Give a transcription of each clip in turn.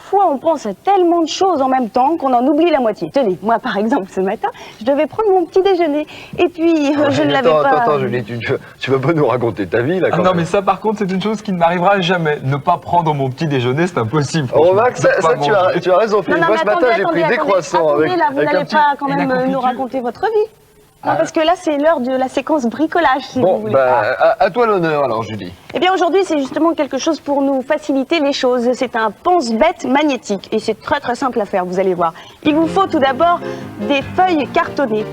parfois on pense à tellement de choses en même temps qu'on en oublie la moitié. Tenez, moi par exemple ce matin, je devais prendre mon petit déjeuner et puis je ne l'avais pas... Attends Julie, tu vas pas nous raconter ta vie là quand Ah non même. mais ça par contre c'est une chose qui ne m'arrivera jamais. Ne pas prendre mon petit déjeuner c'est impossible. Oh Max, ça, Ne pas tu as raison Philippe. Non, moi mais ce matin j'ai pris des croissants attendez, avec, là, vous avec un n'allez petit... pas quand et la même nous confiture raconter votre vie. Non, parce que là, c'est l'heure de la séquence bricolage, si vous Bon, voulez. bah à toi l'honneur alors Julie. Eh bien, aujourd'hui, c'est justement quelque chose pour nous faciliter les choses. C'est un pense-bête magnétique. Et c'est très très simple à faire, vous allez voir. Il vous faut tout d'abord des feuilles cartonnées.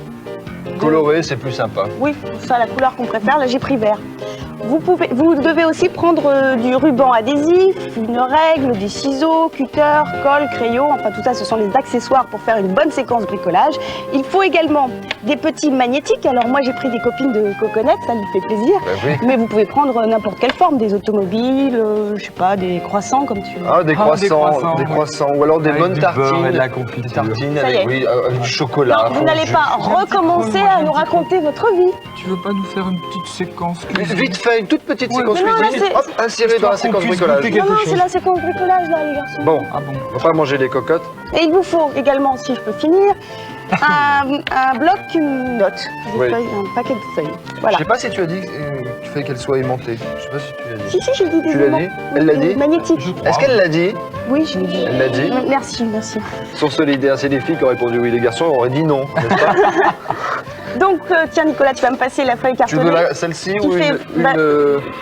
Coloré, c'est plus sympa. Oui, ça, la couleur qu'on préfère. Là, j'ai pris vert. Vous devez aussi prendre du ruban adhésif, une règle, des ciseaux, cutter, colle, crayon. Enfin, tout ça, ce sont les accessoires pour faire une bonne séquence bricolage. Il faut également des petits magnétiques. Alors, moi, j'ai pris des copines de coconettes, ça lui fait plaisir. Bah oui. Mais vous pouvez prendre n'importe quelle forme, des automobiles, je sais pas, des croissants comme tu veux. Ah, des croissants, oui. ou alors des Avec bonnes du beurre tartines. et de la confiture. Des tartines Ça y avec, est. avec du chocolat. Non, vous n'allez pas recommencer à nous raconter votre vie. Tu veux pas nous faire une petite séquence cuisine? Vite fait, une toute petite séquence Mais non, là, cuisine, c'est- hop, insérée dans la Histoire qu'on séquence puisse bricolage. goûter Non, quelque non, chose. c'est la séquence bricolage, là, les garçons. Bon, Ah bon? on va pas manger les cocottes. Et il vous faut également, si je peux finir, un bloc notes, des Oui. feuilles, un paquet de feuilles. Je Voilà. sais pas si tu as dit qu'il fallait qu'elle soit aimantée. Je sais pas si tu l'as dit. Si, j'ai dit des Tu l'as aimants. dit Oui, Elle l'a dit Magnétique. Je crois. Est-ce qu'elle l'a dit Oui, je l'ai dit. Elle l'a dit. Merci, merci. Sont solidaires, c'est les filles qui ont répondu oui, les garçons auraient dit non, n'est-ce pas? Donc, tiens, Nicolas, tu vas me passer la feuille Tu veux cartonnée. celle-ci Qui ou fait- une... bah,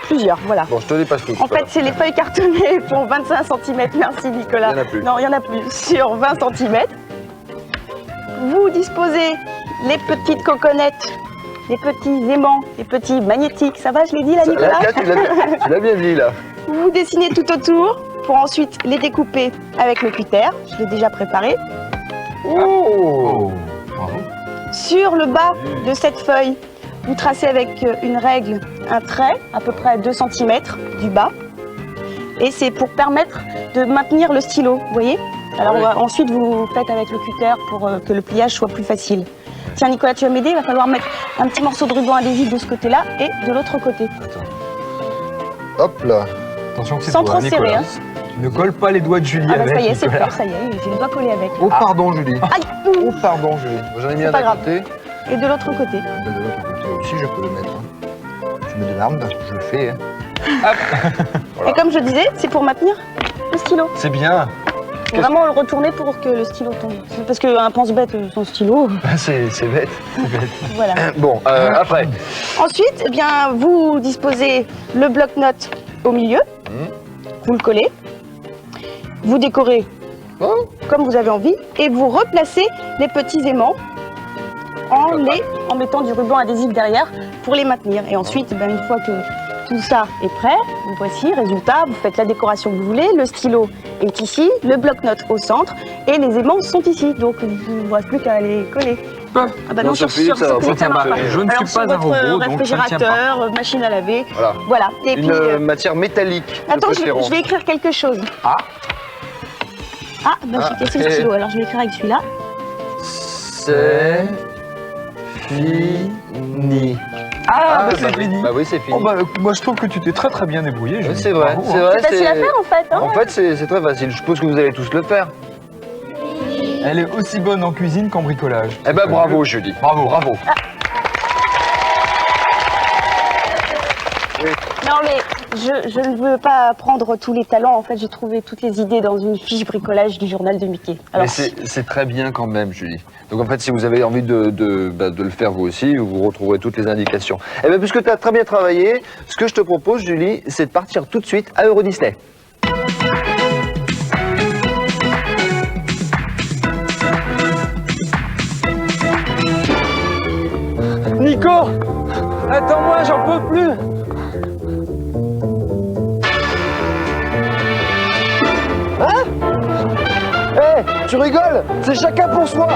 Plusieurs, voilà. Bon, je te les passe toutes. En fait, c'est les feuilles cartonnées font 25 cm. Merci, Nicolas. Il y en a plus. Non, il n'y en a plus. Sur 20 cm. Vous disposez les petites coconettes, les petits aimants, les petits magnétiques. Ça va, je l'ai dit, là, Nicolas? Là, tu l'as bien dit, là. Vous dessinez tout autour pour ensuite les découper avec le cutter. Je l'ai déjà préparé. Oh, Bravo. Sur le bas de cette feuille, vous tracez avec une règle un trait à peu près à 2 cm du bas. Et c'est pour permettre de maintenir le stylo, vous voyez? Alors Oui. ensuite, vous faites avec le cutter pour que le pliage soit plus facile. Tiens, Nicolas, tu vas m'aider? Il va falloir mettre un petit morceau de ruban adhésif de ce côté-là et de l'autre côté. Hop là. Attention que c'est Sans toi, trop serrer, Nicolas. hein. Tu ne colles pas les doigts de Julie Ah bah avec, ça y est, c'est Nicolas. fait, ça y est, je ne dois coller avec. Oh, pardon, Julie. Aïe! Oh, pardon, Julie. J'en ai mis C'est un pas à grave. côté. Et de l'autre côté. De l'autre côté aussi, je peux le mettre. Tu me demandes, je le fais. Hein. Voilà. Et comme je disais, c'est pour maintenir le stylo. C'est bien. Il faut vraiment le retourner pour que le stylo tombe. Parce qu'un pense-bête sans stylo, C'est bête. voilà. Bon, après. Ensuite, eh bien, vous disposez le bloc-notes au milieu. Vous le collez. Vous décorez Oh, comme vous avez envie. Et vous replacez les petits aimants en mettant du ruban adhésif derrière pour les maintenir. Et ensuite, eh bien, une fois que tout ça est prêt, vous voici, résultat, vous faites la décoration que vous voulez. Le stylo est ici, le bloc-notes au centre et les aimants sont ici. Donc, il ne vous reste plus qu'à les coller. Ah bah Non, non, sur sur Philippe, ça va pas. ça marche pas. Je ne Alors, suis pas sur un votre robot, donc ça ne tient pas. réfrigérateur, machine à laver, Voilà. voilà. Et Une puis, matière métallique. de attends, je préférence. vais écrire quelque chose. Ah. Ah, bah j'ai cassé le et- stylo, alors je vais écrire avec celui-là. C'est fini. Ah, bah, c'est oui. fini. Bah oui, c'est fini. Oh, bah, moi je trouve que tu t'es très très bien débrouillé. Oui, Julie. c'est vrai, Bravo, c'est hein. vrai. C'est facile à faire en fait. Hein. En fait, c'est très facile. Je suppose que vous allez tous le faire. Elle est aussi bonne en cuisine qu'en bricolage. Eh ben bravo, Julie. Bravo. Bravo. Non mais je ne veux pas prendre tous les talents. En fait, j'ai trouvé toutes les idées dans une fiche bricolage du journal de Mickey. Alors, Mais c'est très bien quand même, Julie. Donc en fait, si vous avez envie de le faire vous aussi, vous retrouverez toutes les indications. Eh bien, puisque tu as très bien travaillé, ce que je te propose, Julie, c'est de partir tout de suite à Euro Disney. Nico, attends-moi, j'en peux plus. Tu rigoles? C'est chacun pour soi.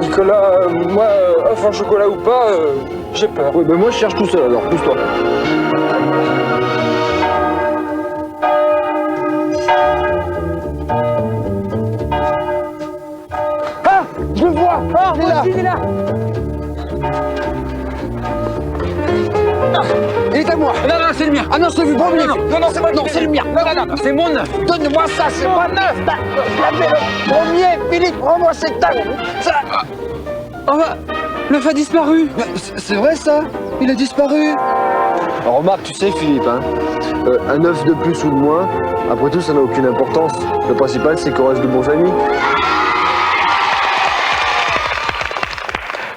Nicolas, moi, œuf en chocolat ou pas, j'ai peur. Oui, ben moi je cherche tout seul alors, pousse-toi. Ah, je le vois. Ah, il est là. Il est là. Il est à moi. Non, non, c'est le mien. Ah non, je l'ai vu premier. Non, c'est pas Non, c'est le mien. Non, c'est mon œuf. Donne-moi ça, c'est pas neuf. Je l'avais le premier, Philippe. Rends-moi cette table. Ça... Oh bah, l'œuf a disparu. C'est vrai ça? Il a disparu. Alors, remarque, tu sais Philippe, hein, un œuf de plus ou de moins, après tout ça n'a aucune importance. Le principal c'est qu'on reste de bons amis.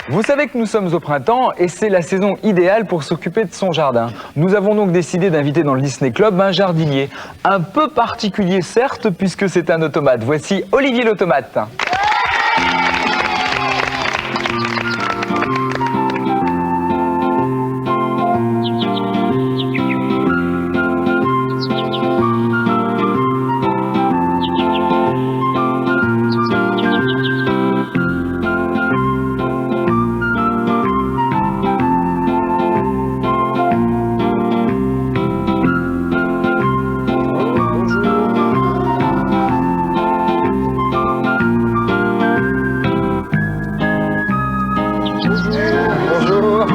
Vous savez que nous sommes au printemps et c'est la saison idéale pour s'occuper de son jardin. Nous avons donc décidé d'inviter dans le Disney Club un jardinier. Un peu particulier certes, puisque c'est un automate. Voici Olivier l'automate. Bonjour.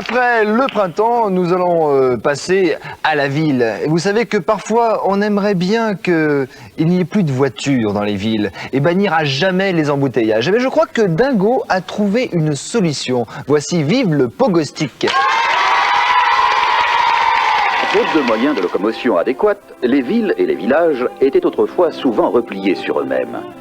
Après le printemps, nous allons passer à la ville. Et vous savez que parfois, on aimerait bien qu'il n'y ait plus de voitures dans les villes et bannir à jamais les embouteillages. Mais je crois que Dingo a trouvé une solution. Voici Vive le Pogostic. Faute de moyens de locomotion adéquats, les villes et les villages étaient autrefois souvent repliés sur eux-mêmes.